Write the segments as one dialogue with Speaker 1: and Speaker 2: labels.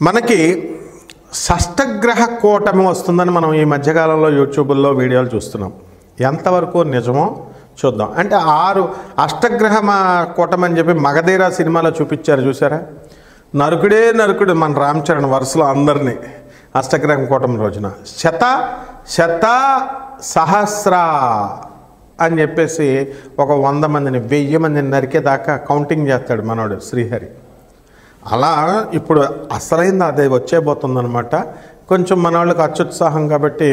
Speaker 1: మనకి షష్టగ్రహ కూటమి వస్తుందని మనం ఈ మధ్యకాలంలో యూట్యూబ్లో వీడియోలు చూస్తున్నాం. ఎంతవరకు నిజమో చూద్దాం. అంటే 6 అష్టగ్రహ కూటమి అని చెప్పి మగధీర సినిమాలో చూపించారు, చూసారా? నరుకుడే నరుకుడు మన రామ్ చరణ్ వరుసలో అందరినీ అష్టగ్రహం కూటమి రోజున శత సహస్ర అని చెప్పేసి ఒక 100 మందిని 1000 మందిని నరికేదాకా కౌంటింగ్ చేస్తాడు మనోడు శ్రీహరి. అలా ఇప్పుడు అసలైంది అదే వచ్చేబోతుందనమాట. కొంచెం మన వాళ్ళకి అత్యుత్సాహం కాబట్టి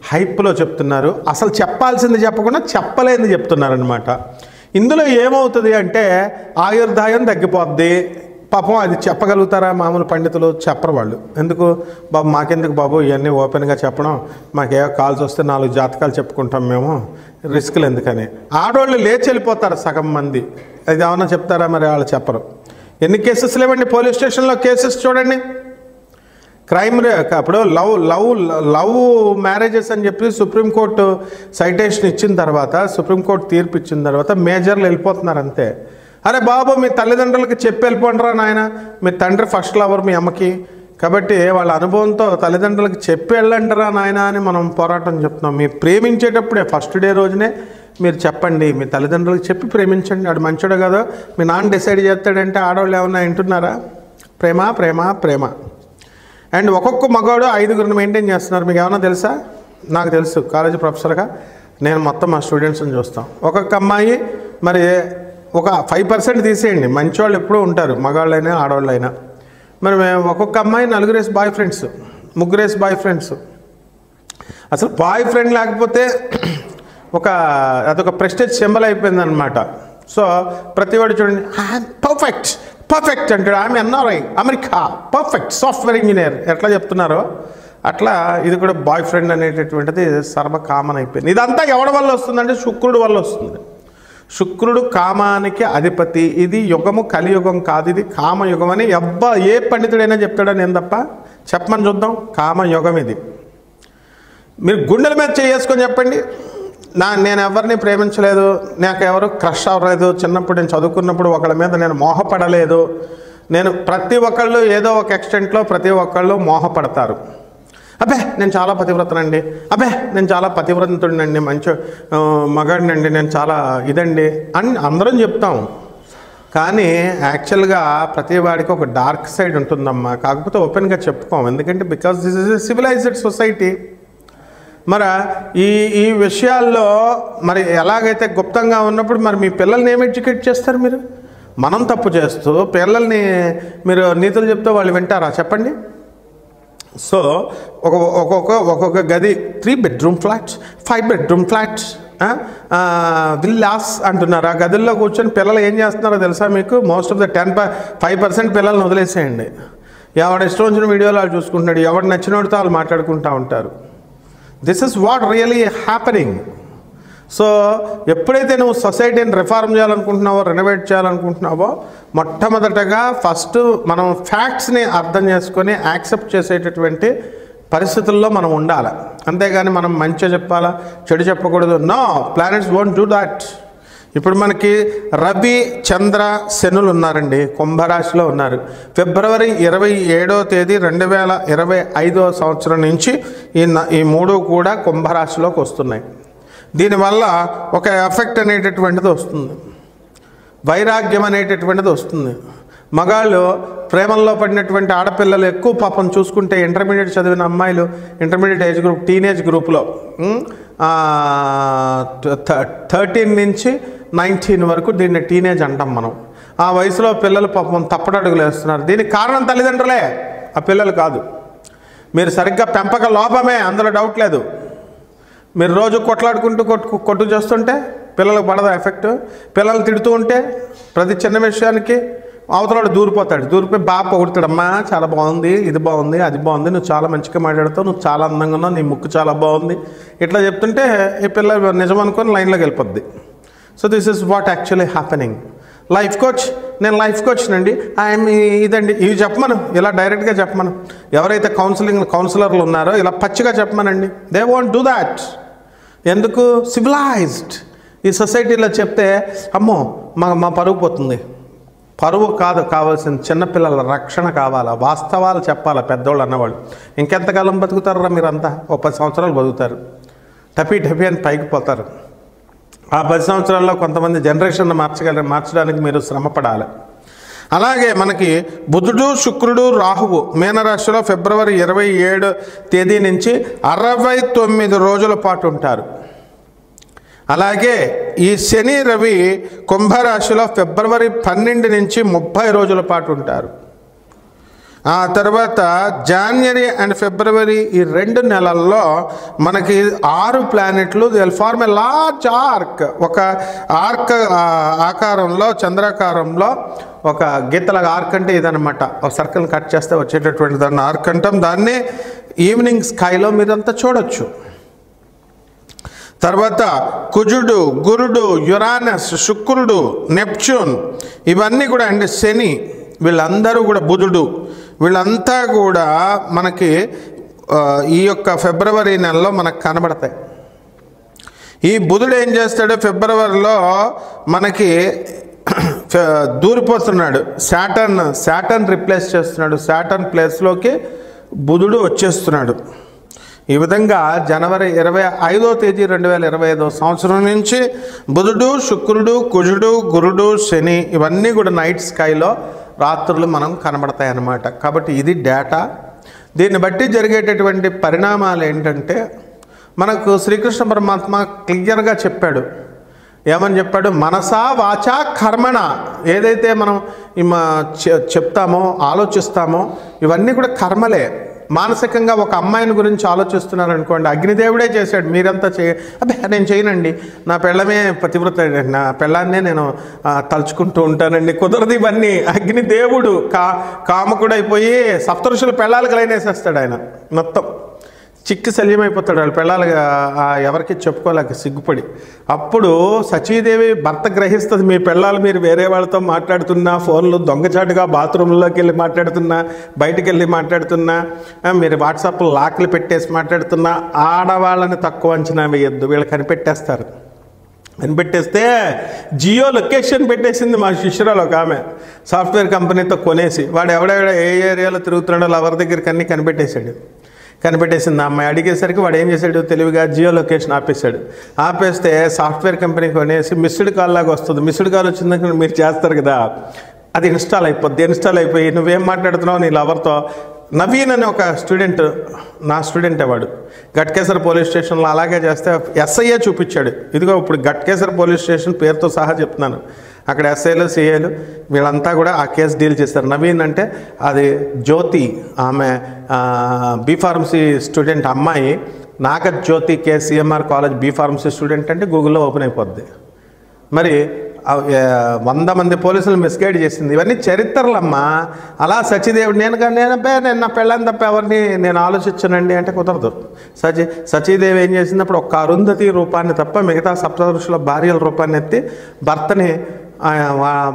Speaker 1: హైప్లో చెప్తున్నారు. అసలు చెప్పాల్సింది చెప్పకుండా చెప్పలేనిది చెప్తున్నారనమాట. ఇందులో ఏమవుతుంది అంటే ఆయుర్దాయం తగ్గిపోద్ది. పాపం అది చెప్పగలుగుతారా మామూలు పండితులు? చెప్పరు వాళ్ళు. ఎందుకు బాబు, మాకెందుకు బాబు ఇవన్నీ ఓపెన్గా చెప్పడం, మాకే కాల్స్ వస్తే 4 జాతకాలు చెప్పుకుంటాం మేము, రిస్కులు ఎందుకని. ఆడవాళ్ళు లేచి వెళ్ళిపోతారు సగం మంది. అది ఏమన్నా చెప్తారా? మరి వాళ్ళు చెప్పరు. ఎన్ని కేసెస్ లేవండి పోలీస్ స్టేషన్లో? కేసెస్ చూడండి. క్రైమ్ అప్పుడు లవ్ మ్యారేజెస్ అని చెప్పి సుప్రీంకోర్టు సైటేషన్ ఇచ్చిన తర్వాత, సుప్రీంకోర్టు తీర్పు ఇచ్చిన తర్వాత మేజర్లు వెళ్ళిపోతున్నారు అంతే. అరే బాబు, మీ తల్లిదండ్రులకి చెప్పి వెళ్ళిపోండిరా నాయన, మీ తండ్రి ఫస్ట్ లవర్ మీ అమ్మకి, కాబట్టి వాళ్ళ అనుభవంతో తల్లిదండ్రులకి చెప్పి వెళ్ళండిరా నాయన అని మనం పోరాటం చెప్తున్నాం. మీరు ప్రేమించేటప్పుడే ఫస్ట్ డే రోజునే మీరు చెప్పండి, మీ తల్లిదండ్రులకు చెప్పి ప్రేమించండి. వాడు మంచోడు కదా మీ నాన్న డిసైడ్ చేస్తాడంటే ఆడవాళ్ళు ఏమన్నా వింటున్నారా? ప్రేమ ప్రేమ ప్రేమ. అండ్ ఒక్కొక్క మగవాడు 5గురిని మెయింటైన్ చేస్తున్నారు. మీకు ఏమన్నా తెలుసా? నాకు తెలుసు, కాలేజీ ప్రొఫెసర్గా నేను మొత్తం మా స్టూడెంట్స్ని చూస్తాం. ఒక్కొక్క అమ్మాయి మరి ఒక 5% తీసేయండి, మంచివాళ్ళు ఎప్పుడూ ఉంటారు, మగవాళ్ళైనా ఆడవాళ్ళైనా. మరి ఒక్కొక్క అమ్మాయి 4 బాయ్ ఫ్రెండ్స్, 3 బాయ్ ఫ్రెండ్స్. అసలు బాయ్ ఫ్రెండ్ లేకపోతే అదొక ప్రెస్టేజ్ సింబల్ అయిపోయిందనమాట. సో ప్రతివాడు చూడండి, పర్ఫెక్ట్ అంటాడు. ఆమె NRI, America, perfect software engineer. ఎట్లా చెప్తున్నారో అట్లా ఇది కూడా బాయ్ ఫ్రెండ్ అనేటటువంటిది సర్వకామన్ అయిపోయింది. ఇదంతా ఎవరి వల్ల వస్తుందంటే శుక్రుడు వల్ల వస్తుంది. శుక్రుడు కామానికి అధిపతి. ఇది యుగము కలియుగం కాదు, ఇది కామయుగం అని ఏ పండితుడైనా చెప్తాడని నేను తప్ప. చెప్పమని చూద్దాం. కామయుగం ఇది. మీరు గుండెల మీద చేసుకొని చెప్పండి, నేను ఎవరిని ప్రేమించలేదు, నాకు ఎవరు క్రష్ అవ్వలేదు, చిన్నప్పుడు నేను చదువుకున్నప్పుడు ఒకళ్ళ మీద నేను మోహపడలేదు. నేను ప్రతి ఒక్కళ్ళు ఏదో ఒక ఎక్స్టెంట్లో ప్రతి ఒక్కళ్ళు మోహపడతారు. అబ్బే నేను చాలా పతివ్రతనండి, అబ్బే నేను చాలా పతివ్రతుడినండి, మంచి మగాడినండి, నేను చాలా ఇదండి అని అందరం చెప్తాం. కానీ యాక్చువల్గా ప్రతి వాడికి ఒక డార్క్ సైడ్ ఉంటుందమ్మా. కాకపోతే ఓపెన్గా చెప్పుకోం. ఎందుకంటే because this is a civilised society. మరి ఈ విషయాల్లో మరి ఎలాగైతే గుప్తంగా ఉన్నప్పుడు మరి మీ పిల్లల్ని ఏమి ఎడ్యుకేట్ చేస్తారు మీరు? మనం తప్పు చేస్తూ పిల్లల్ని మీరు నీతులు చెప్తే వాళ్ళు వింటారా? చెప్పండి. సో ఒక్కొక్క గది 3 bedroom flats, 5 bedroom flats, villas అంటున్నారు. ఆ గదుల్లో కూర్చొని పిల్లలు ఏం చేస్తున్నారో తెలుసా మీకు? మోస్ట్ ఆఫ్ ద 5% పిల్లల్ని వదిలేసేయండి. ఎవడు ఇష్టం వచ్చిన వీడియోలు వాళ్ళు చూసుకుంటున్నాడు, ఎవడు నచ్చినోడితో వాళ్ళు మాట్లాడుకుంటూ ఉంటారు. This is what really happening. So ఎప్పుడైతే నువ్వు సొసైటీని రిఫార్మ్ చేయాలనుకుంటున్నావో, రెనోవేట్ చేయాలనుకుంటున్నావో, మొట్టమొదటగా ఫస్ట్ మనం ఫ్యాక్ట్స్ని అర్థం చేసుకొని యాక్సెప్ట్ చేసేటటువంటి పరిస్థితుల్లో మనం ఉండాలి. అంతేగాని మనం మంచిగా చెప్పాలా, చెడు చెప్పకూడదు. No, planets won't do that. ఇప్పుడు మనకి రవి, చంద్ర, శనులు ఉన్నారండి, కుంభరాశిలో ఉన్నారు. ఫిబ్రవరి 27వ తేదీ 2025వ సంవత్సరం నుంచి ఈ 3 కూడా కుంభరాశిలోకి వస్తున్నాయి. దీనివల్ల ఒక ఎఫెక్ట్ అనేటటువంటిది వస్తుంది, వైరాగ్యం అనేటటువంటిది వస్తుంది. మగాళ్ళు ప్రేమల్లో పడినటువంటి ఆడపిల్లలు ఎక్కువ పాపం చూసుకుంటే ఇంటర్మీడియట్ చదివిన అమ్మాయిలు, ఇంటర్మీడియట్ ఏజ్ గ్రూప్, టీనేజ్ గ్రూప్లో 13 నుంచి 19 వరకు దీన్ని టీనేజ్ అంటాం మనం. ఆ వయసులో పిల్లలు పాపం తప్పటడుగులు వేస్తున్నారు. దీనికి కారణం తల్లిదండ్రులే, ఆ పిల్లలు కాదు. మీరు సరిగ్గా పెంపక లోపమే, అందులో డౌట్ లేదు. మీరు రోజు కొట్లాడుకుంటూ కొట్టు చేస్తుంటే పిల్లలకు పడదా ఎఫెక్ట్? పిల్లలు తిడుతూ ఉంటే ప్రతి చిన్న విషయానికి అవతలాడు దూరిపోయి బాగా పొగుడుతాడమ్మా, చాలా బాగుంది, ఇది బాగుంది, అది బాగుంది, నువ్వు చాలా మంచిగా మాట్లాడుతావు, నువ్వు చాలా అందంగా ఉన్నావు, నీ ముక్కు చాలా బాగుంది, ఇట్లా చెప్తుంటే ఈ పిల్ల నిజం అనుకొని లైన్లోకి వెళ్ళిపోద్ది. So this is what actually happening. Life coach, నేను లైఫ్ కోచ్నండి, ఐఎమ్ ఇదండి, ఇవి చెప్పమను, ఇలా డైరెక్ట్గా చెప్పమను. ఎవరైతే కౌన్సిలర్లు ఉన్నారో ఇలా పచ్చిగా చెప్పమనండి. They won't do that. ఎందుకు? సివిలైజ్డ్ ఈ సొసైటీలో చెప్తే అమ్మో మా పరుగు పోతుంది, పరువు కాదు కావాల్సిన, చిన్నపిల్లల రక్షణ కావాలా, వాస్తవాలు చెప్పాలా పెద్దోళ్ళు అన్నవాళ్ళు. ఇంకెంతకాలం బతుకుతారా మీరంతా? ఓ 10 సంవత్సరాలు బతుకుతారు, టపీ అని పైకి పోతారు. ఆ 10 సంవత్సరాల్లో కొంతమంది జనరేషన్ మార్చడానికి మీరు శ్రమపడాలి. అలాగే మనకి బుధుడు, శుక్రుడు, రాహువు మీనరాశిలో ఫిబ్రవరి 27 తేదీ నుంచి 69 రోజుల పాటు ఉంటారు. అలాగే ఈ శని, రవి కుంభరాశిలో ఫిబ్రవరి 12 నుంచి 30 రోజుల పాటు ఉంటారు. ఆ తర్వాత జనవరి అండ్ ఫిబ్రవరి ఈ 2 నెలల్లో మనకి 6 ప్లానెట్లు will form a large arc. ఒక ఆర్క్ ఆకారంలో, చంద్రాకారంలో ఒక గీతలాగా ఆర్క్ అంటే ఇదనమాట. ఒక సర్కిల్ కట్ చేస్తే వచ్చేటటువంటి దాన్ని ఆర్క్ అంటాం. దాన్ని ఈవినింగ్ స్కైలో మీరంతా చూడొచ్చు. తర్వాత కుజుడు, గురుడు, యురానస్, శుక్రుడు, నెప్ట్యూన్ ఇవన్నీ కూడా అండి, శని వీళ్ళందరూ కూడా, బుధుడు వీళ్ళంతా కూడా మనకి ఈ యొక్క ఫిబ్రవరి నెలలో మనకు కనబడతాయి. ఈ బుధుడు ఏం చేస్తాడు, ఫిబ్రవరిలో మనకి దూరిపోతున్నాడు. శాటర్న్ రిప్లేస్ చేస్తున్నాడు. శాటర్న్ ప్లేస్లోకి బుధుడు వచ్చేస్తున్నాడు. ఈ విధంగా జనవరి 25వ తేదీ 2025 సంవత్సరం నుంచి బుధుడు, శుక్రుడు, కుజుడు, గురుడు, శని ఇవన్నీ కూడా నైట్ స్కైలో రాత్రులు మనం కనబడతాయి అన్నమాట. కాబట్టి ఇది డేటా. దీన్ని బట్టి జరిగేటటువంటి పరిణామాలు ఏంటంటే, మనకు శ్రీకృష్ణ పరమాత్మ క్లియర్గా చెప్పాడు. ఏమని చెప్పాడు? మనసా వాచా కర్మణ. ఏదైతే మనం చెప్తామో, ఆలోచిస్తామో ఇవన్నీ కూడా కర్మలే. మానసికంగా ఒక అమ్మాయిని గురించి ఆలోచిస్తున్నారనుకోండి, అగ్నిదేవుడే చేశాడు. మీరంతా అబ్బే నేను చేయనండి, నా పెళ్ళమే పతివ్రత, నా పెళ్ళాన్నే నేను తలుచుకుంటూ ఉంటానండి, కుదరదు. ఇవన్నీ అగ్నిదేవుడు కామకుడైపోయి సప్తఋషుల పెళ్ళాలకు లైనేసేస్తాడు ఆయన. మొత్తం చిక్కి శల్యమైపోతాడు. వాళ్ళు పెళ్ళాలుగా ఎవరికి చెప్పుకోలేక సిగ్గుపడి. అప్పుడు సచీదేవి భర్త గ్రహిస్తుంది, మీ పెళ్ళాలు మీరు వేరే వాళ్ళతో మాట్లాడుతున్నా, ఫోన్లు దొంగచాటుగా బాత్రూంలోకి వెళ్ళి మాట్లాడుతున్నా, బయటికి వెళ్ళి మాట్లాడుతున్నా, మీరు వాట్సాప్లో లాక్లు పెట్టేసి మాట్లాడుతున్నా, ఆడవాళ్ళని తక్కువ అంచనా వేయద్దు, వీళ్ళు కనిపెట్టేస్తారు. కనిపెట్టేస్తే జియో లొకేషన్ పెట్టేసింది మా శిష్యురాలు ఒక ఆమె, సాఫ్ట్వేర్ కంపెనీతో కొనేసి. వాడు ఎవడెవడ ఏ ఏరియాలో తిరుగుతున్నాడో లవర్ దగ్గరికి అన్నీ కనిపెట్టేశాడు. కనిపెట్టేసింది అమ్మాయి. అడిగేసరికి వాడు ఏం చేశాడు, తెలివిగా జియో లొకేషన్ ఆపేశాడు. ఆపేస్తే సాఫ్ట్వేర్ కంపెనీ కొనేసి మిస్డ్ కాల్ లాగా వస్తుంది. మిస్డ్ కాల్ వచ్చిందాక మీరు చేస్తారు కదా, అది ఇన్స్టాల్ అయిపోద్ది. ఇన్స్టాల్ అయిపోయి నువ్వేం మాట్లాడుతున్నావు నీ లవర్తో. నవీన్ అనే ఒక స్టూడెంట్, నా స్టూడెంటే వాడు, గట్కేసర్ పోలీస్ స్టేషన్లో అలాగే చేస్తే ఎస్ఐఏ చూపించాడు. ఇదిగో ఇప్పుడు గట్కేసర్ పోలీస్ స్టేషన్ పేరుతో సహా చెప్తున్నాను. అక్కడ ఎస్ఐలు, సిఐలు వీళ్ళంతా కూడా ఆ కేసు డీల్ చేస్తారు. నవీన్ అంటే అది జ్యోతి, ఆమె బీఫార్మసీ స్టూడెంట్ అమ్మాయి. Nagajyothi KCMR college B Pharmacy student అంటే గూగుల్లో ఓపెన్ అయిపోద్ది. మరి 100 మంది పోలీసులు మిస్గైడ్ చేసింది. ఇవన్నీ చరిత్రలమ్మా. అలా సచీదేవుడు నేను నా పెళ్ళని తప్ప ఎవరిని నేను ఆలోచించనండి అంటే కుదరదు. సచీదేవి ఏం చేసింది, అప్పుడు ఒక్క అరుంధతి రూపాన్ని తప్ప మిగతా సప్తఋషుల భార్యల రూపాన్ని ఎత్తి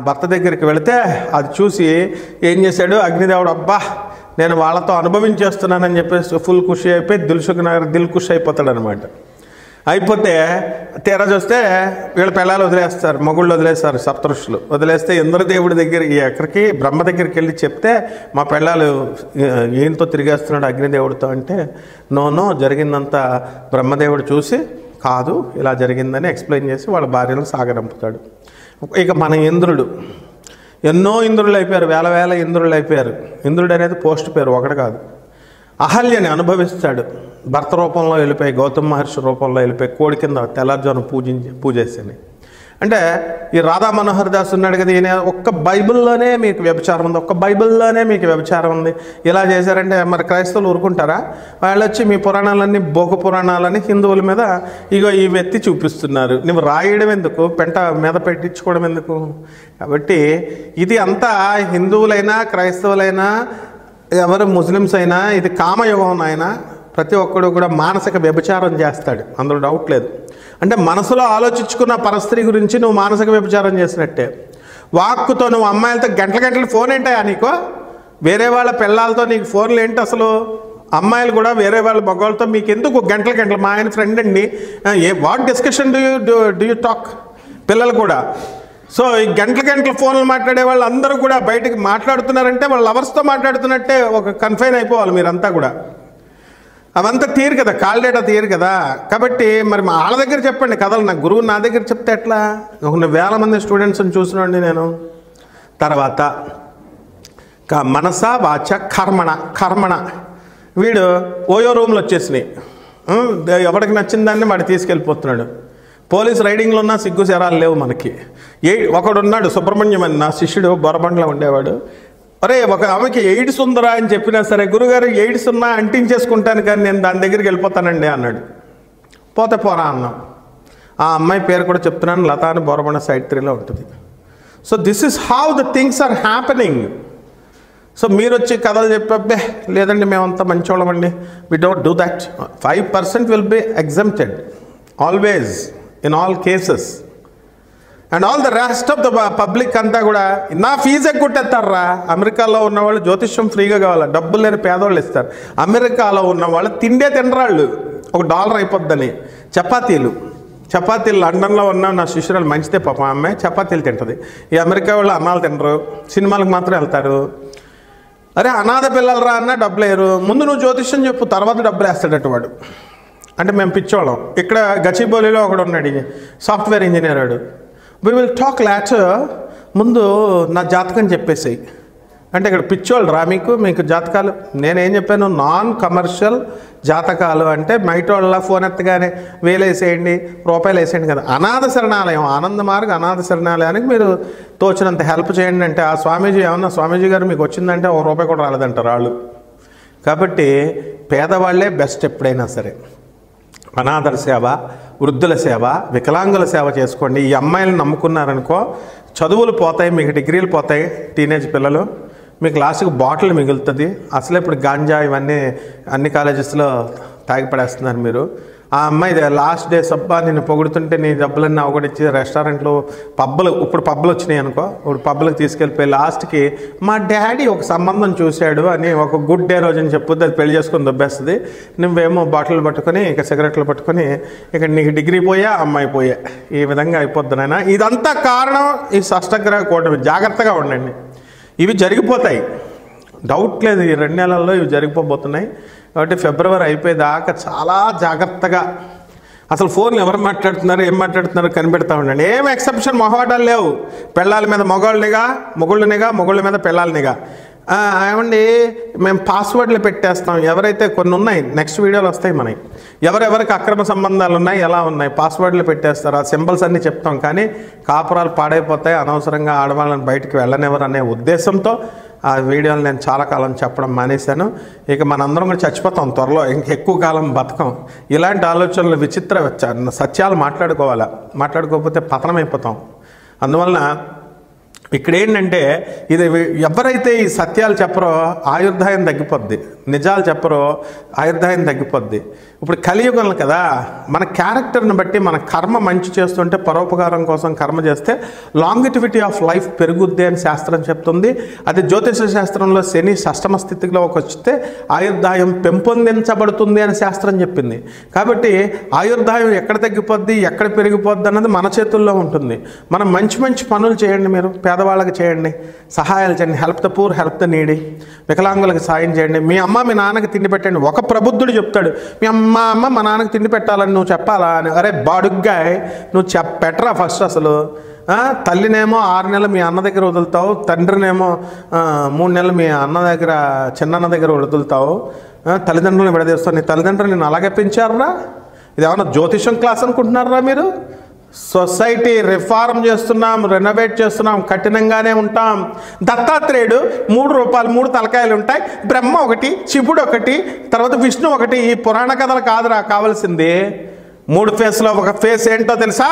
Speaker 1: భర్త దగ్గరికి వెళితే అది చూసి ఏం చేశాడు అగ్నిదేవుడు, అబ్బా నేను వాళ్ళతో అనుభవించేస్తున్నానని చెప్పేసి ఫుల్ ఖుషి అయిపోయి దిల్ ఖుషి అయిపోతాడు అనమాట. అయిపోతే తీరా చూస్తే వీళ్ళ పిల్లలు వదిలేస్తారు, మొగుళ్ళు వదిలేస్తారు, సప్తఋషులు వదిలేస్తే ఇంద్రదేవుడి దగ్గరికి, ఎక్కడికి బ్రహ్మ దగ్గరికి వెళ్ళి చెప్తే మా పిల్లలు ఈయనతో తిరిగేస్తున్నాడు అగ్నిదేవుడితో అంటే, నో జరిగిందంతా బ్రహ్మదేవుడు చూసి కాదు ఇలా జరిగిందని ఎక్స్ప్లెయిన్ చేసి వాళ్ళ భార్యను సాగనంపుతాడు. ఇక మన ఇంద్రుడు, ఎన్నో ఇంద్రులు అయిపోయారు, వేల ఇంద్రులు అయిపోయారు. ఇంద్రుడు అనేది పోస్ట్ పేరు, ఒకటి కాదు. అహల్యని అనుభవిస్తాడు. భర్త రూపంలో వెళ్ళిపోయి, గౌతమ మహర్షి రూపంలో వెళ్ళిపోయి కోడి కింద తెల్లారుజాను పూజేసాను. అంటే ఈ రాధా మనోహర్ దాస్ ఉన్నాడు కదా, ఈయన ఒక్క బైబిల్లోనే మీకు వ్యభిచారం ఉంది, ఒక్క బైబిల్లోనే మీకు వ్యభిచారం ఉంది. ఇలా చేశారంటే మరి క్రైస్తవులు ఊరుకుంటారా? వాళ్ళు వచ్చి మీ పురాణాలన్నీ బోకు పురాణాలని హిందువుల మీద ఇగో ఈ వ్యక్తి చూపిస్తున్నారు. నువ్వు రాయడం ఎందుకు, పెంట మీద పెట్టించుకోవడం ఎందుకు? కాబట్టి ఇది అంతా హిందువులైనా క్రైస్తవులైనా ఎవరు ముస్లిమ్స్ అయినా ఇది కామయుగం. ఆయన ప్రతి ఒక్కడు కూడా మానసిక వ్యభిచారం చేస్తాడు, అందులో డౌట్ లేదు. అంటే మనసులో ఆలోచించుకున్న పరస్త్రీ గురించి నువ్వు మానసిక వ్యభిచారం చేసినట్టే. వాక్కుతో నువ్వు అమ్మాయిలతో గంటలు ఫోన్ ఏంటా నీకు, వేరే వాళ్ళ పిల్లలతో నీకు ఫోన్లు ఏంటి అసలు? అమ్మాయిలు కూడా వేరే వాళ్ళ మగవాళ్ళతో మీకు ఎందుకు గంటలు? మా ఆయన ఫ్రెండ్ అండి, what discussion do you talk? పిల్లలు కూడా సో ఈ గంటల ఫోన్లు మాట్లాడే వాళ్ళు అందరూ కూడా బయటకు మాట్లాడుతున్నారంటే వాళ్ళ లవర్స్తో మాట్లాడుతున్నట్టే ఒక కన్ఫైన్ అయిపోవాలి మీరంతా కూడా. అవంతా తీరు కదా, కాల్ డేటా తీరు కదా. కాబట్టి మరి మా వాళ్ళ దగ్గర చెప్పండి కథలు. నా గురువు నా దగ్గర చెప్తే ఎట్లా? ఒక వేల మంది స్టూడెంట్స్ని చూసినండి నేను. తర్వాత మనస వాచ కర్మణ వీడు ఓయో రూమ్లు వచ్చేసినాయి. ఎవరికి నచ్చిన దాన్ని వాడు తీసుకెళ్ళిపోతున్నాడు. పోలీస్ రైడింగ్లో ఉన్న సిగ్గు శరాలు లేవు మనకి. ఒకడున్నాడు సుబ్రహ్మణ్యం అని, నా శిష్యుడు బొరబండ్లో ఉండేవాడు. అరే ఒక ఆమెకి ఎయిడ్స్ ఉందరా అని చెప్పినా సరే, గురుగారు ఎయిడ్స్ ఉన్నా అంటించేసుకుంటాను కానీ నేను దాని దగ్గరికి వెళ్ళిపోతానండి అన్నాడు. పోతే పోరా అన్నాం. ఆ అమ్మాయి పేరు కూడా చెప్తున్నాను, లతా అని బొరబండ సైడ్ 3లో ఉంటుంది. So this is how the things are happening. So మీరు వచ్చి కథలు చెప్పే లేదండి మేమంతా మంచోళ్ళమండి, we don't do that. 5% will be exempted always in all cases. And all the rest of the public అంతా కూడా నా ఫీజు ఎగ్గొట్టేస్తారా. అమెరికాలో ఉన్నవాళ్ళు జ్యోతిష్యం ఫ్రీగా కావాలి, డబ్బులు లేని పేదవాళ్ళు ఇస్తారు. అమెరికాలో ఉన్నవాళ్ళు తిండే తినరాళ్ళు, $1 అయిపోద్దని. చపాతీలు లండన్లో ఉన్న నా శిష్యురాలు మంచిదే పాపం, అమ్మాయి చపాతీలు తింటుంది. ఈ అమెరికా వాళ్ళు అన్నాలు తినరు, సినిమాలకు మాత్రం వెళ్తారు. అరే అనాథ పిల్లలు రా అన్న డబ్బులు వేయరు. ముందు నువ్వు జ్యోతిష్యం చెప్పు, తర్వాత డబ్బులు వేస్తాడట వాడు. అంటే మేము పిచ్చోళ్ళం. ఇక్కడ గచ్చిబౌలిలో ఒకడు ఉన్నాడు, సాఫ్ట్వేర్ ఇంజనీర్ వాడు. వి విల్ టాక్ లాటర్, ముందు నా జాతకం చెప్పేసాయి అంటే ఇక్కడ పిచ్చోళ్ళు రా మీకు జాతకాలు. నేనేం చెప్పాను, నాన్ కమర్షియల్ జాతకాలు అంటే మైటోళ్ళ ఫోన్ ఎత్తగానే వేసేయండి, రూపాయలు వేసేయండి కదా. అనాథ శరణాలయం, ఆనంద మార్గ అనాథ శరణాలయానికి మీరు తోచినంత హెల్ప్ చేయండి అంటే ఆ స్వామీజీ ఏమన్నా, స్వామీజీ గారు మీకు వచ్చిందంటే ₹1 కూడా రాలేదంటారు వాళ్ళు. కాబట్టి పేదవాళ్లే బెస్ట్ ఎప్పుడైనా సరే. అనాథల సేవ, వృద్ధుల సేవ, వికలాంగుల సేవ చేసుకోండి. ఈ అమ్మాయిలను నమ్ముకున్నారనుకో చదువులు పోతాయి, మీకు డిగ్రీలు పోతాయి, టీనేజ్ పిల్లలు, మీకు లాస్ట్కి బాటిల్ మిగులుతుంది. అసలు ఇప్పుడు గాంజా ఇవన్నీ అన్ని కాలేజెస్లో తాగిపడేస్తున్నారు మీరు. ఆ అమ్మాయి లాస్ట్ డే సబ్బా నేను పొగుడుతుంటే నీ డబ్బులన్నీ అవగొడిచ్చి రెస్టారెంట్లు ఇప్పుడు పబ్బులు వచ్చినాయి అనుకో, ఇప్పుడు పబ్బులకు తీసుకెళ్ళిపోయి లాస్ట్కి మా డాడీ ఒక సంబంధం చూశాడు అని ఒక గుడ్ డే రోజు అని చెప్పుద్ది, అది పెళ్లి చేసుకొని దొబ్బేస్తుంది. నువ్వేమో బాటిల్ పట్టుకొని ఇక సిగరెట్లు పట్టుకొని ఇక నీకు డిగ్రీ పోయా, అమ్మాయి పోయా, ఈ విధంగా అయిపోద్ది నాయన. ఇదంతా కారణం ఈ షష్టగ్రహ కూటమి. జాగ్రత్తగా ఉండండి, ఇవి జరిగిపోతాయి, డౌట్ లేదు. ఈ 2 నెలల్లో ఇవి జరిగిపోబోతున్నాయి. కాబట్టి ఫిబ్రవరి అయిపోయేదాకా చాలా జాగ్రత్తగా అసలు ఫోన్లు ఎవరు మాట్లాడుతున్నారు, ఏం మాట్లాడుతున్నారో కనిపెడతా ఉండండి. ఏం ఎక్సెప్షన్ మొహమాటాలు లేవు. పెళ్ళాల మీద మొగోళ్ళనిగా, మొగుళ్ళ మీద పెళ్ళాలనిగా. ఏమండి మేము పాస్వర్డ్లు పెట్టేస్తాం, ఎవరైతే కొన్ని ఉన్నాయి నెక్స్ట్ వీడియోలు వస్తాయి మనకి, ఎవరెవరికి అక్రమ సంబంధాలు ఉన్నాయి ఎలా ఉన్నాయి పాస్వర్డ్లు పెట్టేస్తారు. ఆ సింబల్స్ అన్నీ చెప్తాం కానీ కాపురాలు పాడైపోతాయి, అనవసరంగా ఆడవాళ్ళని బయటికి వెళ్ళనివ్వరు అనే ఉద్దేశంతో ఆ వీడియోలు నేను చాలా కాలం చెప్పడం మానేశాను. ఇక మనందరం కూడా చచ్చిపోతాం త్వరలో, ఇంకెక్కువ కాలం బతకం. ఇలాంటి ఆలోచనలు విచిత్ర సత్యాలు మాట్లాడుకోకపోతే పతనమైపోతాం. అందువలన ఇక్కడ ఏంటంటే ఇది ఎవరైతే ఈ సత్యాలు చెప్పరో ఆయుర్దాయం తగ్గిపోద్ది, నిజాలు చెప్పరో ఆయుర్దాయం తగ్గిపోద్ది. ఇప్పుడు కలియుగంలో కదా మన క్యారెక్టర్ని బట్టి మన కర్మ మంచి చేస్తుంటే పరోపకారం కోసం కర్మ చేస్తే లాంగిటివిటీ ఆఫ్ లైఫ్ పెరుగుద్ది అని శాస్త్రం చెప్తుంది. అది జ్యోతిష శాస్త్రంలో శని షష్టమ స్థితిలోకి వస్తే ఆయుర్దాయం పెంపొందించబడుతుంది అని శాస్త్రం చెప్పింది. కాబట్టి ఆయుర్దాయం ఎక్కడ తగ్గిపోద్ది ఎక్కడ పెరిగిపోద్ది అన్నది మన చేతుల్లో ఉంటుంది. మనం మంచి మంచి పనులు చేయండి, మీరు పేదవాళ్ళకి చేయండి, సహాయాలు చేయండి, help the poor, help the needy, వికలాంగులకు సాయం చేయండి. మీ అమ్మ మీ నాన్నకి తిండి పెట్టండి. ఒక ప్రబుద్ధుడు చెప్తాడు మా అమ్మ మా నాన్నకి తిండి పెట్టాలని నువ్వు చెప్పాలా అని. అరే బాడుగ్గా నువ్వు పెట్టరా ఫస్ట్. అసలు తల్లినేమో 6 నెలలు మీ అన్న దగ్గర వదులుతావు, తండ్రినేమో 3 నెలలు మీ అన్న దగ్గర చిన్నన్న దగ్గర వదులుతావు, తల్లిదండ్రులను విడదీస్తావు. నీ తల్లిదండ్రులు నేను అలాగే పెంచారా? ఇది ఏమన్నా జ్యోతిషం క్లాస్ అనుకుంటున్నారా మీరు? సొసైటీ రిఫార్మ్ చేస్తున్నాం, రెనోవేట్ చేస్తున్నాం, కఠినంగానే ఉంటాం. దత్తాత్రేయుడు 3 రూపాయలు 3 తలకాయలు ఉంటాయి, బ్రహ్మ ఒకటి, శివుడు ఒకటి, తర్వాత విష్ణు ఒకటి. ఈ పురాణ కథలు కాదురా కావాల్సింది. 3 ఫేస్లో ఒక ఫేస్ ఏంటో తెలుసా?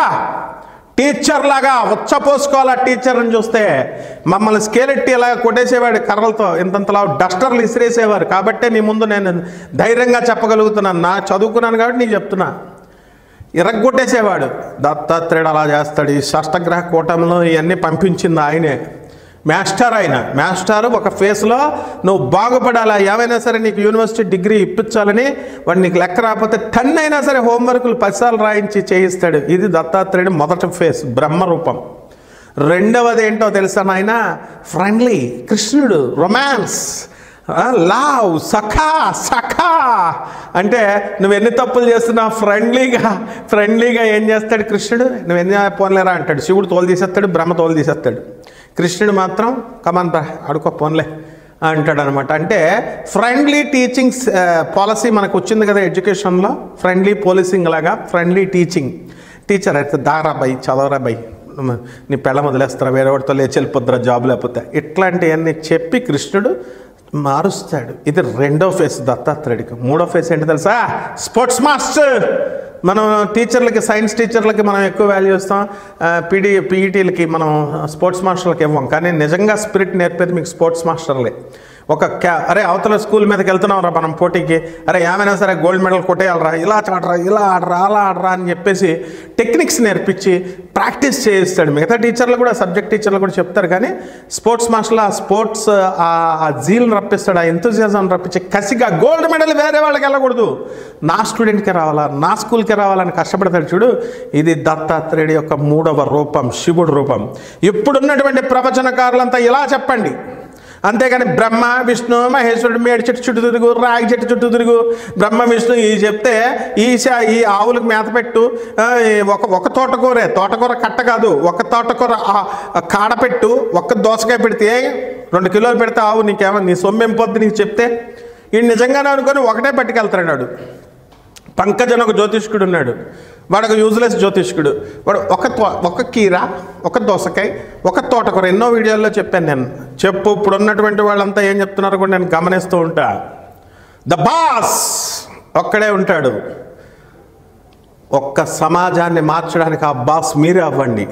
Speaker 1: టీచర్ లాగా ఉచ్చపోసుకోవాలి. టీచర్ని చూస్తే మమ్మల్ని స్కేలెట్టి ఇలా కొట్టేసేవాడు కర్రలతో, ఇంతంతలా డస్టర్లు ఇసిరేసేవారు. కాబట్టే నీ ముందు నేను ధైర్యంగా చెప్పగలుగుతున్నాను. నా చదువుకున్నాను కాబట్టి నీకు చెప్తున్నా. ఇరగ్గొట్టేసేవాడు దత్తాత్రేయుడు అలా చేస్తాడు. ఈ షష్టగ్రహ కూటమిలో ఇవన్నీ పంపించింది ఆయనే. మాస్టర్ ఒక ఫేస్లో నువ్వు బాగుపడాలా, ఏమైనా సరే నీకు యూనివర్సిటీ డిగ్రీ ఇప్పించాలని వాడు నీకు లెక్క రాకపోతే 10 అయినా సరే హోంవర్క్లు 10 సార్లు రాయించి చేయిస్తాడు. ఇది దత్తాత్రేయుడు మొదటి ఫేస్, బ్రహ్మరూపం. రెండవది ఏంటో తెలుసా నాయన? ఫ్రెండ్లీ. కృష్ణుడు రొమాన్స్, లవ్, సఖా అంటే నువ్వు ఎన్ని తప్పులు చేస్తున్నావు ఫ్రెండ్లీగా ఏం చేస్తాడు కృష్ణుడు? నువ్వు ఎన్ని పోన్లేరా అంటాడు. శివుడు తోలు తీసేస్తాడు, బ్రహ్మ తోలు తీసేస్తాడు. కృష్ణుడు మాత్రం కమాన్ బా ఆడుకో పోన్లే అంటాడు అనమాట. అంటే ఫ్రెండ్లీ టీచింగ్స్ పాలసీ మనకు వచ్చింది కదా ఎడ్యుకేషన్లో. ఫ్రెండ్లీ పోలీసింగ్ లాగా ఫ్రెండ్లీ టీచింగ్. టీచర్ అయితే దారా బై, చదవరా బై, నీ పెళ్ళ వదిలేస్తారా, వేరే వాడితో లేచి వెళ్ళిపోద్దురా జాబ్ లేకపోతే, ఇట్లాంటివన్నీ చెప్పి కృష్ణుడు మారుస్తాడు. ఇది రెండో ఫేస్ దత్తాత్రేయుడికి. మూడో ఫేస్ ఏంటి తెలుసా? Sports master. మనం టీచర్లకి, సైన్స్ టీచర్లకి మనం ఎక్కువ వాల్యూ ఇస్తాం, పీఈటీలకి మనం స్పోర్ట్స్ మాస్టర్లకి ఇవ్వం. కానీ నిజంగా స్పిరిట్ నేర్పేది మీకు స్పోర్ట్స్ మాస్టర్లే. అరే అవతల స్కూల్ మీదకి వెళ్తున్నాం రా మనం పోటీకి, అరే ఏమైనా సరే గోల్డ్ మెడల్ కొట్టేయాలరా, ఇలా ఆడరా, ఇలా ఆడరా, అలా ఆడరా అని చెప్పేసి టెక్నిక్స్ నేర్పించి ప్రాక్టీస్ చేయిస్తాడు. మిగతా టీచర్లు కూడా, సబ్జెక్ట్ టీచర్లు కూడా చెప్తారు. కానీ స్పోర్ట్స్ మాస్టర్లు ఆ స్పోర్ట్స్ ఆ జీల్ని రప్పిస్తాడు, ఆ ఎంతూజియాజం రప్పించి కసిగా గోల్డ్ మెడల్ వేరే వాళ్ళకి వెళ్ళకూడదు, నా స్టూడెంట్కి రావాలా, నా స్కూల్కి రావాలని కష్టపడతాడు చూడు. ఇది దత్తాత్రేయుడి యొక్క మూడవ రూపం, శివుడు రూపం. ఇప్పుడున్నటువంటి ప్రవచనకారులంతా ఇలా చెప్పండి, అంతేగాని బ్రహ్మ విష్ణు మహేశ్వరుడు మేడి చెట్టు చుట్టూ తిరుగు, రాగి చెట్టు చుట్టూ తిరుగు, బ్రహ్మ విష్ణు ఈ చెప్తే ఈ ఆవులకు మేత పెట్టు, ఒక తోటకూర కట్ట కాదు, ఒక తోటకూర కాడపెట్టు, ఒక్క దోసకాయ పెడితే 2 కిలోలు పెడితే ఆవు నీకేమో నీ సొమ్మేం పొద్దు నీకు చెప్తే, ఈ నిజంగానే అనుకొని ఒకటే పట్టుకెళ్తాడు. పంకజన్ ఒక జ్యోతిష్కుడు ఉన్నాడు, వాడు ఒక యూజ్లెస్ జ్యోతిష్కుడు. వాడు ఒక కీర, ఒక దోసకాయ, ఒక తోటకూర, ఎన్నో వీడియోల్లో చెప్పాను నేను. ఇప్పుడు ఉన్నటువంటి వాళ్ళంతా ఏం చెప్తున్నారు కూడా నేను గమనిస్తూ ఉంటా. ద బాస్ ఒక్కడే ఉంటాడు. ఒక్క సమాజాన్ని మార్చడానికి ఆ బాస్ మీరే అవ్వండి.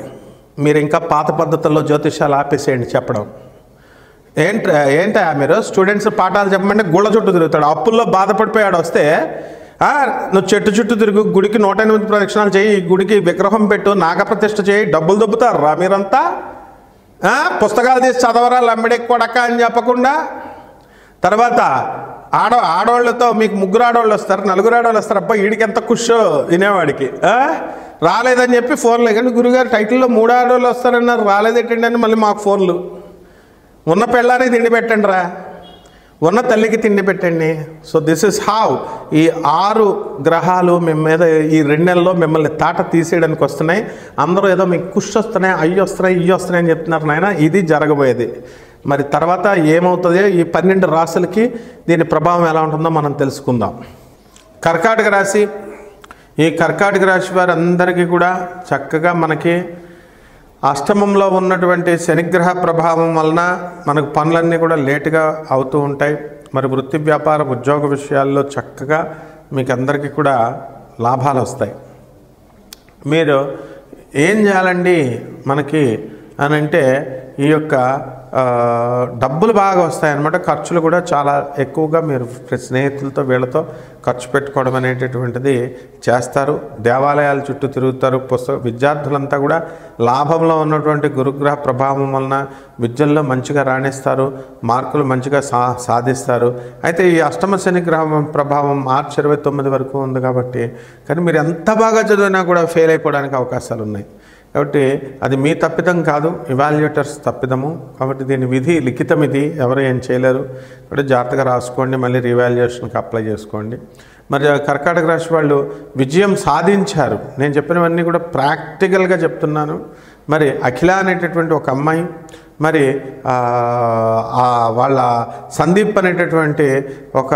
Speaker 1: మీరు ఇంకా పాత పద్ధతుల్లో జ్యోతిష్యాలు ఆపేసేయండి చెప్పడం. ఏంటా మీరు స్టూడెంట్స్ పాఠాలు చెప్పమంటే గుళ్ళ చుట్టూ తిరుగుతాడు. అప్పుల్లో బాధపడిపోయాడు వస్తే, నువ్వు చెట్టు చుట్టూ తిరుగు, గుడికి 108 ప్రదక్షిణాలు చేయి, గుడికి విగ్రహం పెట్టు, నాగప్రతిష్ఠ చేయి, డబ్బులు దొబ్బుతారా మీరంతా? పుస్తకాలు తీసి చదవరా లంబడి కొడక అని చెప్పకుండా. తర్వాత ఆడవాళ్ళతో మీకు 3 ఆడవాళ్ళు వస్తారు, 4 ఆడవాళ్ళు వస్తారు. అబ్బా వీడికి ఎంత ఖుషో వినేవాడికి. రాలేదని చెప్పి ఫోన్లు, కానీ గురుగారు టైటిల్లో 3 ఆడవాళ్ళు వస్తారన్నారు, రాలేదేటండి అని మళ్ళీ మాకు ఫోన్లు. ఉన్న పెళ్ళానికి తిండి పెట్టండి రా, ఉన్న తల్లికి తిండి పెట్టండి. సో దిస్ ఇస్ హౌ ఈ 6 గ్రహాలు మేము మీద ఈ 2 నెలల్లో మిమ్మల్ని తాట తీసేయడానికి వస్తున్నాయి. అందరూ ఏదో మీకు కుష్ వస్తున్నాయి, అయ్యి వస్తున్నాయి, ఇవి వస్తున్నాయి అని చెప్తున్నారు నాయన. ఇది జరగబోయేది. మరి తర్వాత ఏమవుతుందో, ఈ 12 రాశులకి దీని ప్రభావం ఎలా ఉంటుందో మనం తెలుసుకుందాం. కర్కాటక రాశి. ఈ కర్కాటక రాశి వారందరికీ కూడా చక్కగా మనకి అష్టమంలో ఉన్నటువంటి శనిగ్రహ ప్రభావం వలన మనకు పనులన్నీ కూడా లేటుగా అవుతూ ఉంటాయి. మరి వృత్తి వ్యాపార ఉద్యోగ విషయాల్లో చక్కగా మీకు అందరికీ కూడా లాభాలు వస్తాయి. మీరు ఏం చేయాలండి మనకి అని అంటే, ఈ యొక్క డబ్బులు బాగా వస్తాయన్నమాట. ఖర్చులు కూడా చాలా ఎక్కువగా మీరు స్నేహితులతో వీళ్ళతో ఖర్చు పెట్టుకోవడం అనేటటువంటిది చేస్తారు. దేవాలయాల చుట్టూ తిరుగుతారు. విద్యార్థులంతా కూడా లాభంలో ఉన్నటువంటి గురుగ్రహ ప్రభావం వలన విద్యల్లో మంచిగా రాణిస్తారు, మార్కులు మంచిగా సాధిస్తారు. అయితే ఈ అష్టమ శని గ్రహం ప్రభావం మార్చి 29 వరకు ఉంది కాబట్టి, కానీ మీరు ఎంత బాగా చదివినా కూడా ఫెయిల్ అయిపోవడానికి అవకాశాలు ఉన్నాయి. కాబట్టి అది మీ తప్పిదం కాదు, ఇవాల్యుయేటర్స్ తప్పిదము. కాబట్టి దీని విధి లిఖితం, ఇది ఎవరు ఏం చేయలేరు. కాబట్టి జాగ్రత్తగా రాసుకోండి, మళ్ళీ రీవాల్యుయేషన్కి అప్లై చేసుకోండి. మరి కర్కాటక రాశి వాళ్ళు విజయం సాధించారు. నేను చెప్పినవన్నీ కూడా ప్రాక్టికల్గా చెప్తున్నాను. మరి అఖిల అనేటటువంటి ఒక అమ్మాయి, మరి వాళ్ళ సందీప్ అనేటటువంటి ఒక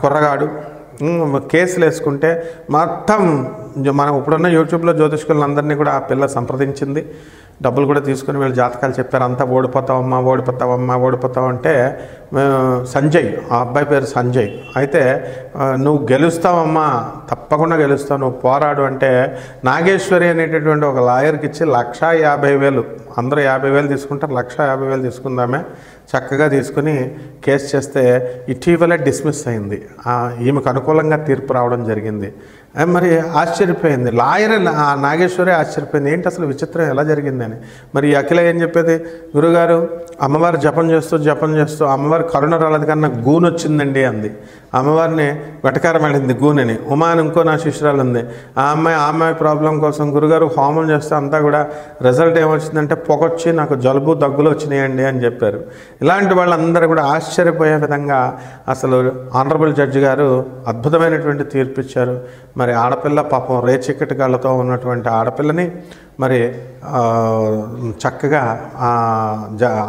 Speaker 1: కుర్రగాడు కేసులు వేసుకుంటే మొత్తం మనం ఇప్పుడున్న యూట్యూబ్లో జ్యోతిష్కులందరినీ కూడా ఆ పిల్ల సంప్రదించింది. డబ్బులు కూడా తీసుకుని వీళ్ళు జాతకాలు చెప్పారు. అంతా ఓడిపోతావు అంటే సంజయ్, ఆ అబ్బాయి పేరు సంజయ్. అయితే నువ్వు గెలుస్తావమ్మా, తప్పకుండా గెలుస్తావు, నువ్వు పోరాడు అంటే నాగేశ్వరి అనేటటువంటి ఒక లాయర్కి ఇచ్చి 1,50,000, అందరూ 50,000 తీసుకుంటారు, 1,50,000 తీసుకుందామే. చక్కగా తీసుకుని కేసు చేస్తే ఇటీవలే డిస్మిస్ అయింది. ఈమెకు అనుకూలంగా తీర్పు రావడం జరిగింది. మరి ఆశ్చర్యపోయింది. లాయర్ నాగేశ్వరి ఆశ్చర్యపోయింది, ఏంటి అసలు విచిత్రం ఎలా జరిగిందని. మరి అఖిల ఏం చెప్పేది, గురుగారు అమ్మవారు జపం చేస్తూ అమ్మవారి కరుణ రాలేదు కన్నా గూను వచ్చిందండి అంది. అమ్మవారిని వెటకారం ఆడింది గూనని. ఉమా అని ఇంకో నా శిష్యురాలు ఉంది, ఆ అమ్మాయి ప్రాబ్లం కోసం గురుగారు హోమం చేస్తే అంతా కూడా రిజల్ట్ ఏమొచ్చిందంటే పొగొచ్చి నాకు జలుబు దగ్గులు వచ్చినాయండి అని చెప్పారు. ఇలాంటి వాళ్ళందరూ కూడా ఆశ్చర్యపోయే విధంగా అసలు ఆనరబుల్ జడ్జి గారు అద్భుతమైనటువంటి తీర్పు ఇచ్చారు. మరి ఆడపిల్ల పాపం రేచిక్కటి కళ్ళతో ఉన్నటువంటి ఆడపిల్లని మరి చక్కగా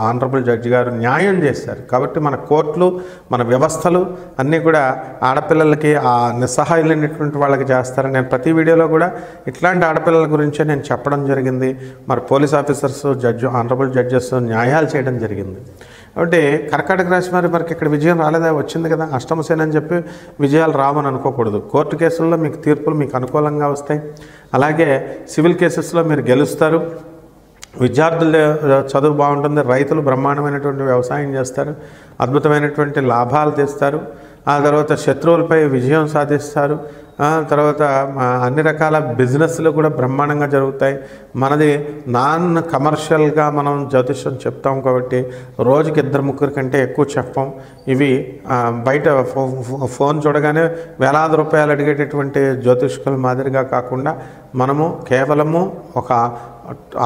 Speaker 1: ఆనరబుల్ జడ్జి గారు న్యాయం చేశారు. కాబట్టి మన కోర్టులు, మన వ్యవస్థలు అన్నీ కూడా ఆడపిల్లలకి ఆ నిస్సహాయులైనటువంటి వాళ్ళకి చేస్తారని నేను ప్రతి వీడియోలో కూడా ఇట్లాంటి ఆడపిల్లల గురించే నేను చెప్పడం జరిగింది. మరి పోలీస్ ఆఫీసర్స్, ఆనరబుల్ జడ్జెస్ న్యాయాలు చేయడం జరిగింది. కాబట్టి కర్కాటక రాశి మనకి ఇక్కడ విజయం రాలేదా, వచ్చింది కదా, అష్టమశని అని చెప్పి విజయాలు రావని అనుకోకూడదు. కోర్టు కేసుల్లో మీకు తీర్పులు మీకు అనుకూలంగా వస్తాయి. అలాగే సివిల్ కేసెస్లో మీరు గెలుస్తారు. విద్యార్థుల చదువు బాగుంటుంది. రైతులు బ్రహ్మాండమైనటువంటి వ్యవసాయం చేస్తారు, అద్భుతమైనటువంటి లాభాలు తెస్తారు. ఆ తర్వాత శత్రువులపై విజయం సాధిస్తారు. తర్వాత అన్ని రకాల బిజినెస్లు కూడా బ్రహ్మాండంగా జరుగుతాయి. మనది నాన్ కమర్షియల్గా మనం జ్యోతిష్యం చెప్తాం కాబట్టి రోజుకి 2-3 కంటే ఎక్కువ చెప్పం. ఇవి బయట ఫోన్ చూడగానే వేలాది రూపాయలు అడిగేటటువంటి జ్యోతిష్కుల మాదిరిగా కాకుండా మనము కేవలము ఒక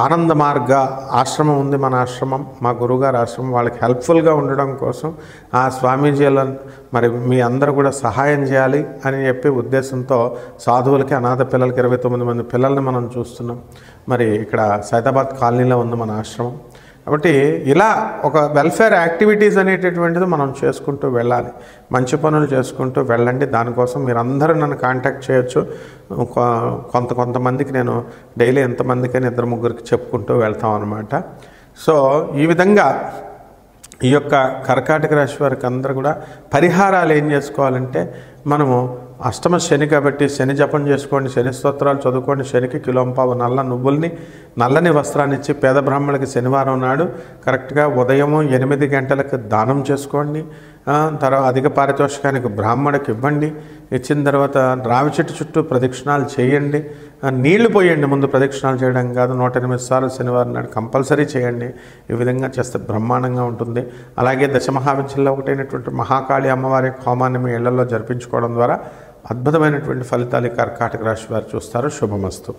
Speaker 1: ఆనంద మార్గ ఆశ్రమం ఉంది, మన ఆశ్రమం, మా గురువుగారి ఆశ్రమం. వాళ్ళకి హెల్ప్ఫుల్గా ఉండడం కోసం ఆ స్వామీజీలను మరి మీ అందరూ కూడా సహాయం చేయాలి అని చెప్పి ఉద్దేశంతో సాధువులకి, అనాథ పిల్లలకి 29 మంది పిల్లల్ని మనం చూస్తున్నాం. మరి ఇక్కడ సైదాబాద్ కాలనీలో ఉంది మన ఆశ్రమం. కాబట్టి ఇలా ఒక వెల్ఫేర్ యాక్టివిటీస్ అనేటటువంటిది మనం చేసుకుంటూ వెళ్ళాలి. మంచి పనులు చేసుకుంటూ వెళ్ళండి. దానికోసం మీరందరూ నన్ను కాంటాక్ట్ చేయొచ్చు. కొంతమందికి నేను డైలీ ఎంతమందికైనా 2-3కి చెప్పుకుంటూ వెళ్తాం అన్నమాట. సో ఈ విధంగా ఈ యొక్క కర్కాటక రాశి వారికి అందరూ కూడా పరిహారాలు ఏం చేసుకోవాలంటే, మనము అష్టమ శని కాబట్టి శని జపం చేసుకోండి, శని స్తోత్రాలు చదువుకోండి. శనికి కిలోంపావు నల్ల నువ్వుల్ని, నల్లని వస్త్రాన్ని ఇచ్చి పేద బ్రాహ్మణులకి శనివారం నాడు కరెక్ట్గా ఉదయం 8 గంటలకు దానం చేసుకోండి. తర్వాత అధిక పారితోషికానికి బ్రాహ్మణుడికి ఇవ్వండి. ఇచ్చిన తర్వాత రావి చెట్టు చుట్టూ ప్రదక్షిణాలు చేయండి. నీళ్లు పోయండి, ముందు ప్రదక్షిణాలు చేయడం కాదు. 108 సార్లు శనివారం నాడు కంపల్సరీ చేయండి. ఈ విధంగా చేస్తే బ్రహ్మాండంగా ఉంటుంది. అలాగే దశమహావిద్యల్లో ఒకటైనటువంటి మహాకాళి అమ్మవారి హోమాన్ని మీ ఇళ్లలో జరిపించుకోవడం ద్వారా అద్భుతమైనటువంటి ఫలితాలు కర్కాటక రాశి వారు చూస్తారు. శుభమస్తు.